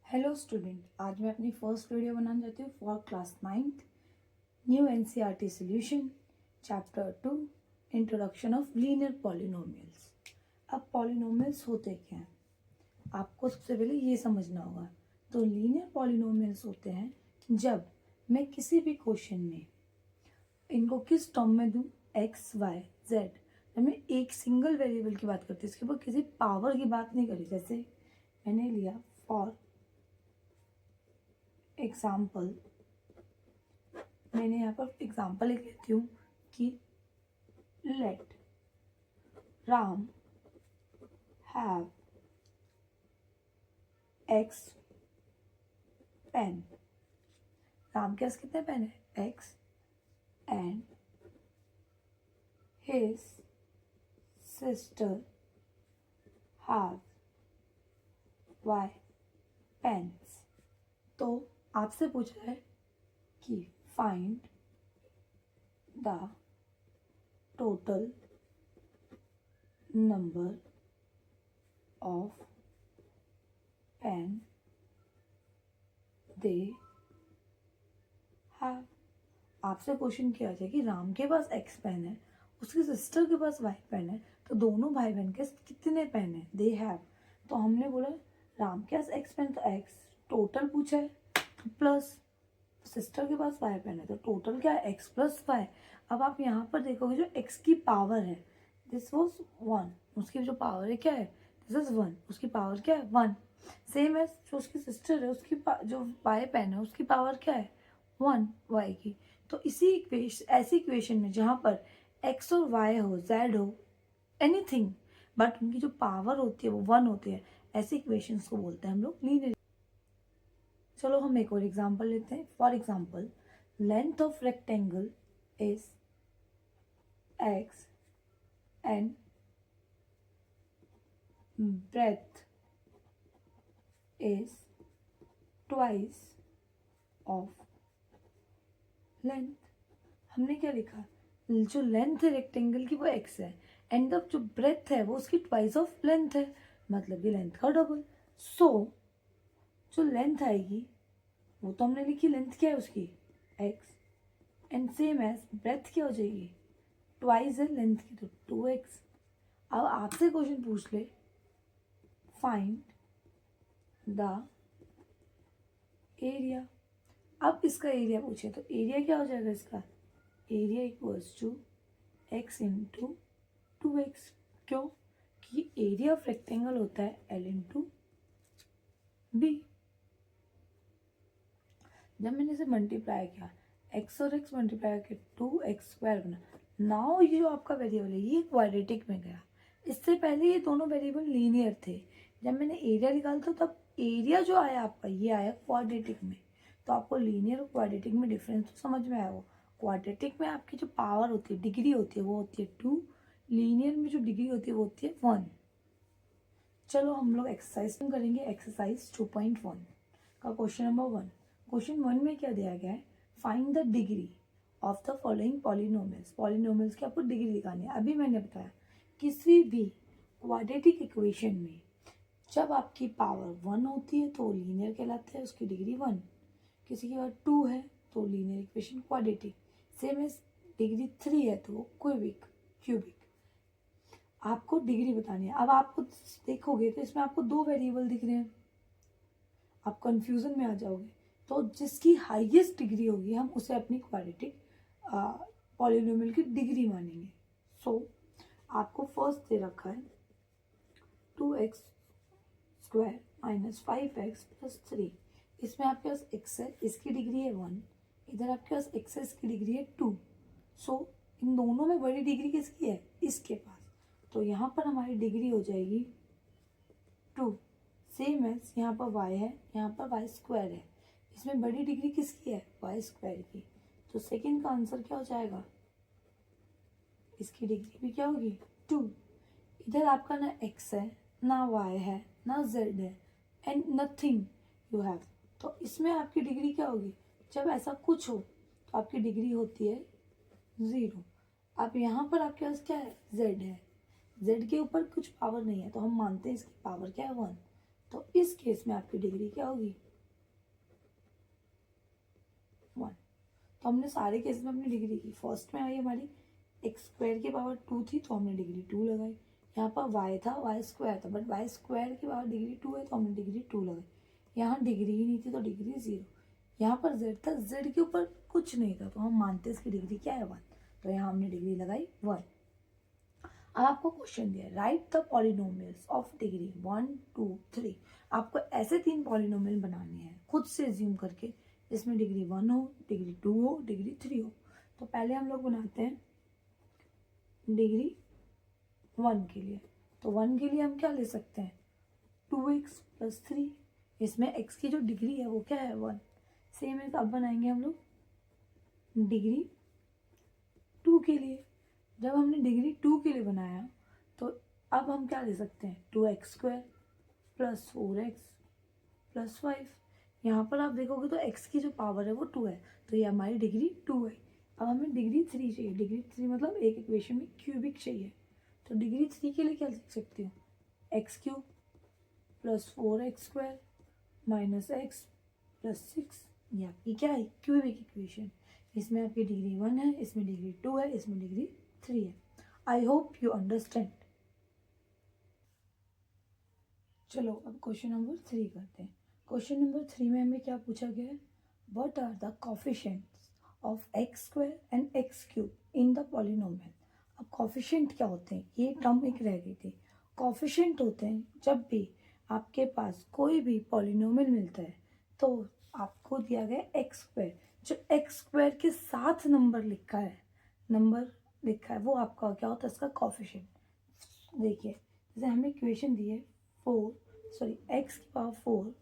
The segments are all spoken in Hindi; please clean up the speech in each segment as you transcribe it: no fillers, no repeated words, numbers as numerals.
हेलो स्टूडेंट, आज मैं अपनी फर्स्ट वीडियो बनाने जाती हूँ for class 9th new NCERT solution chapter 2 introduction of linear polynomials. अब पॉलिनोमियल्स होते क्या हैं आपको सबसे पहले ये समझना होगा। तो लीनियर पॉलिनोमियल्स होते हैं जब मैं किसी भी क्वेश्चन में इनको किस टर्म में दूँ, एक्स वाई जेड, जब मैं एक सिंगल वेरिएबल की बात करती हूँ, इसके ऊपर किसी पावर की बात नहीं करी। जैसे मैंने लिया फॉर एग्जाम्पल, मैंने यहाँ पर एग्जाम्पल लिख लेती हूँ कि let Ram have x pen. Ram के पास कितने पेन है? X. And his sister have y pens. तो आपसे पूछा है कि find the total number of pen they have. आपसे क्वेश्चन किया जाए कि राम के पास एक्स पेन है, उसकी सिस्टर के पास वाई पेन है, तो दोनों भाई बहन के कितने पेन है? They have. तो हमने बोला राम के पास एक्स पेन, तो एक्स टोटल पूछा है, प्लस सिस्टर के पास वाई पेन है, तो टोटल क्या है? X plus y. अब आप यहाँ पर देखोगे जो एक्स की पावर है, दिस वॉज 1, उसकी जो पावर है क्या है? दिस इज 1, उसकी पावर क्या है? 1। सेम है जो उसकी सिस्टर है, उसकी जो वाई पेन है उसकी पावर क्या है? 1 वाई की। तो ऐसी इक्वेशन में जहाँ पर एक्स और वाई हो, जेड हो, एनीथिंग, बट उनकी जो पावर होती है वो 1 होती है, ऐसी इक्वेशंस को बोलते हैं हम लोग लीनियर। चलो हम एक और एग्जांपल लेते हैं। For example, length of rectangle is x and breadth is twice of length। हमने क्या लिखा? जो लेंथ है रेक्टेंगल की वो x है, एंड द जो ब्रेथ है वो उसकी ट्वाइस ऑफ लेंथ है, मतलब कि लेंथ का डबल। सो जो लेंथ आएगी वो तो हमने लिखी, लेंथ क्या है उसकी? x, and same as breadth क्या हो जाएगी? ट्वाइस है लेंथ की, तो 2x। अब आपसे क्वेश्चन पूछ ले फाइंड द एरिया। अब इसका एरिया पूछे तो एरिया क्या हो जाएगा इसका? Area equals to x into 2x। क्यों? कि एरिया ऑफ रेक्टेंगल होता है L इंटू बी। जब मैंने इसे मल्टीप्लाई किया, x और x मल्टीप्लाई करके 2x² बना। नाउ ये जो आपका वेरिएबल है ये क्वाड्रेटिक में गया। इससे पहले ये दोनों वेरिएबल लीनियर थे। जब मैंने एरिया निकाला था तब एरिया जो आया आपका ये आया क्वाड्रेटिक में। तो आपको लीनियर और क्वाड्रेटिक में डिफरेंस तो समझ में आया। वो क्वाड्रेटिक में आपकी जो पावर होती है, डिग्री होती है, वो होती है 2। लीनियर में जो डिग्री होती है वो होती है 1। चलो हम लोग एक्सरसाइज करेंगे। एक्सरसाइज 2.1 का क्वेश्चन नंबर 1। क्वेश्चन 1 में क्या दिया गया है? Find the degree of the following polynomials. Polynomials की आपको डिग्री निकालनी है। अभी मैंने बताया किसी भी क्वाड्रेटिक इक्वेशन में जब आपकी पावर 1 होती है तो वो लीनियर कहलाता है, उसकी डिग्री 1। किसी की पावर 2 है तो linear equation quadratic. Same as degree 3 है तो वो क्यूबिक। आपको डिग्री बतानी है। अब आपको देखोगे तो इसमें आपको 2 वेरिएबल दिख रहे हैं, आप कंफ्यूजन में आ जाओगे। तो जिसकी हाईएस्ट डिग्री होगी हम उसे अपनी क्वाड्रेटिक पॉलिनोमियल की डिग्री मानेंगे। सो आपको फर्स्ट दे रखा है 2x² माइनस 5x प्लस 3। इसमें आपके पास x है, इसकी डिग्री है 1। इधर आपके पास x है, इसकी डिग्री है 2। सो इन दोनों में बड़ी डिग्री किसकी है? इसके पास। तो यहाँ पर हमारी डिग्री हो जाएगी 2। सेम है, यहाँ पर y है, यहाँ पर y² है। इसमें बड़ी डिग्री किसकी है? y² की। तो सेकंड का आंसर क्या हो जाएगा? इसकी डिग्री भी क्या होगी? 2। इधर आपका ना x है, ना y है, ना z है, एंड नथिंग यू हैव। तो इसमें आपकी डिग्री क्या होगी? जब ऐसा कुछ हो तो आपकी डिग्री होती है 0। अब यहाँ पर आपके पास क्या है? z है, z के ऊपर कुछ पावर नहीं है तो हम मानते हैं इसकी पावर क्या है? 1। तो इस केस में आपकी डिग्री क्या होगी 1। तो हमने सारे केस में अपनी डिग्री की। फर्स्ट में आई हमारी एक्स स्क्वायर की पावर 2 थी तो हमने डिग्री 2 लगाई। यहाँ पर वाई था, वाई स्क्वायर था, बट वाई स्क्वायर की पावर डिग्री 2 है तो हमने डिग्री 2 लगाई। यहाँ डिग्री ही नहीं थी तो डिग्री 0। यहाँ पर z था, z के ऊपर कुछ नहीं था तो हम मानते इसकी डिग्री क्या है 1, तो यहाँ हमने डिग्री लगाई 1। अब आपको क्वेश्चन दिया, right the polynomials of degree 1 2 3। आपको ऐसे 3 पॉलिनोमियल बनाने हैं खुद से एज्यूम करके, जिसमें डिग्री 1 हो, डिग्री 2 हो, डिग्री 3 हो। तो पहले हम लोग बनाते हैं डिग्री 1 के लिए। तो 1 के लिए हम क्या ले सकते हैं 2x + 3। इसमें x की जो डिग्री है वो क्या है 1। सेम है, अब बनाएंगे हम लोग डिग्री 2 के लिए। जब हमने डिग्री 2 के लिए बनाया तो अब हम क्या ले सकते हैं 2x² + 4x + 5। यहाँ पर आप देखोगे तो x की जो पावर है वो 2 है तो ये हमारी डिग्री 2 है। अब हमें डिग्री 3 चाहिए। डिग्री 3 मतलब एक इक्वेशन में क्यूबिक चाहिए। तो डिग्री 3 के लिए क्या लिख सकती हूँ x³ + 4x² - x + 6। ये आपकी क्या है क्यूबिक इक्वेशन। इसमें आपकी डिग्री 1 है, इसमें डिग्री 2 है, इसमें डिग्री 3 है। I hope you understand. चलो अब क्वेश्चन नंबर 3 करते हैं। क्वेश्चन नंबर 3 में हमें क्या पूछा गया है, what are the coefficients of x² and x³ in the polynomial. अब कोफिशिएंट क्या होते हैं, ये टर्म एक रह गई थी। कोफिशिएंट होते हैं जब भी आपके पास कोई भी पॉलिनोमियल मिलता है तो आपको दिया गया x², जो x² के साथ नंबर लिखा है वो आपका क्या होता है इसका कोफिशिएंट। देखिए जैसे हमें इक्वेशन दी है x की पावर 4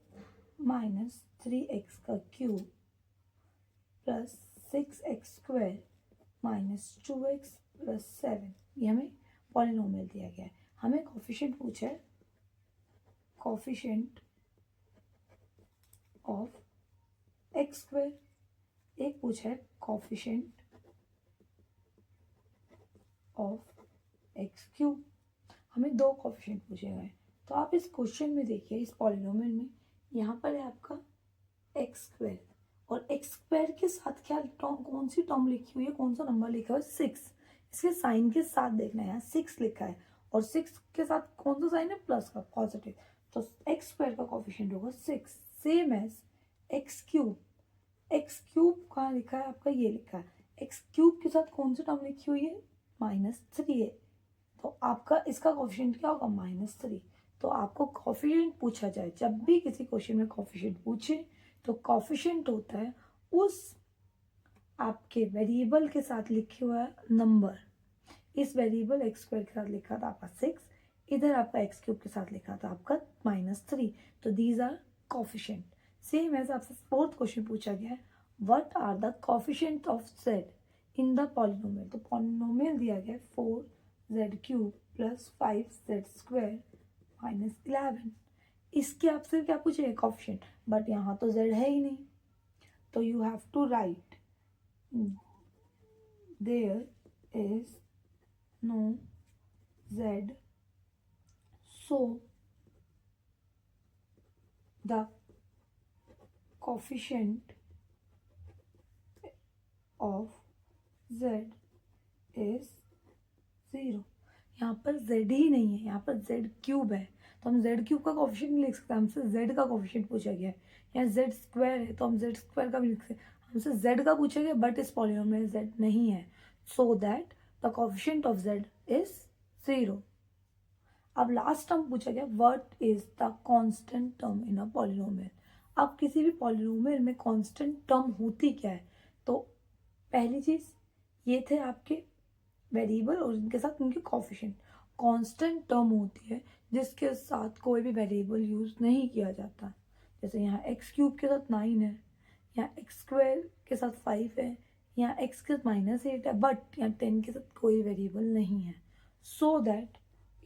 - 3x का क्यूब + 6x² - 2x + 7। ये हमें पॉलिनोमियल दिया गया है। हमें कोफिशिएंट पूछा है, कोफिशिएंट ऑफ x²। एक पूछा है कोफिशिएंट ऑफ x³। हमें 2 कोफिशिएंट पूछे गए। तो आप इस क्वेश्चन में देखिए, इस पॉलिनोमियल में यहाँ पर है आपका x² और x² के साथ क्या कौन सी टर्म लिखी हुई है, कौन सा नंबर लिखा हुआ है 6। इसके साइन के साथ देखना है, यहाँ 6 लिखा है और 6 के साथ कौन सा साइन है प्लस का, पॉजिटिव। तो x² का कोफिशिएंट होगा 6, सेम एज x³। x³ कहाँ लिखा है आपका, ये लिखा है। x³ के साथ कौन सी टर्म लिखी हुई है -3 है तो आपका इसका कोफिशिएंट क्या होगा -3। तो आपको कोफिशिएंट पूछा जाए, जब भी किसी क्वेश्चन में कोफिशिएंट पूछे तो कोफिशिएंट होता है उस आपके वेरिएबल के साथ लिखे हुआ नंबर। इस वेरिएबल x² के साथ लिखा था आपका 6, इधर आपका x³ के साथ लिखा था आपका -3। तो these are coefficient. Same as आपसे 4th क्वेश्चन पूछा गया है, what are the coefficient of z in the polynomial. तो पॉलिनोमियल दिया गया 4z³ + 5z² - 11। इसके आपसे क्या पूछेगा कोफिशिएंट, बट यहाँ तो z है ही नहीं तो you have to write there is no z, so the coefficient of z is 0। यहाँ पर z ही नहीं है, यहाँ पर z³ है तो हम z³ का कोफिशिएंट नहीं लिख सकते, हमसे z का कोफिशिएंट पूछा गया है। यहाँ z² है तो हम z² का भी लिख सकते, हमसे z का पूछा गया बट इस पॉलिनोमियल में z नहीं है, so that the coefficient of z is 0। अब लास्ट टर्म पूछा गया, what is the constant term in a polynomial. अब किसी भी पॉलिनोमियल में कांस्टेंट टर्म होती क्या है, तो पहली चीज ये थे आपके वेरिएबल और इनके साथ उनके कोफिशिएंट। कांस्टेंट टर्म होती है जिसके साथ कोई भी वेरिएबल यूज नहीं किया जाता। जैसे यहाँ x³ के साथ 9 है, यहाँ x² के साथ 5 है, यहाँ x के साथ -8 है, बट यहाँ 10 के साथ कोई वेरिएबल नहीं है। सो दैट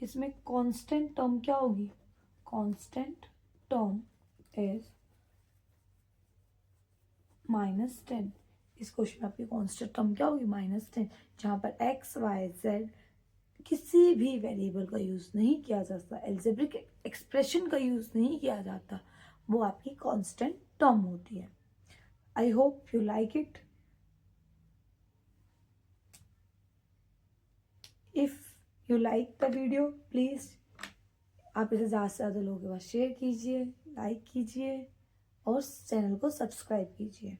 इसमें कांस्टेंट टर्म क्या होगी, कांस्टेंट टर्म इज -10। इस क्वेश्चन में आपकी कांस्टेंट टर्म क्या होगी -10, जहाँ पर x y z किसी भी वेरिएबल का यूज़ नहीं किया जाता, एल्जेब्रिक एक्सप्रेशन का यूज़ नहीं किया जाता, वो आपकी कांस्टेंट टर्म होती है। I hope you like it. If you like the video please आप इसे ज़्यादा से ज़्यादा लोगों के पास शेयर कीजिए, लाइक कीजिए और चैनल को सब्सक्राइब कीजिए।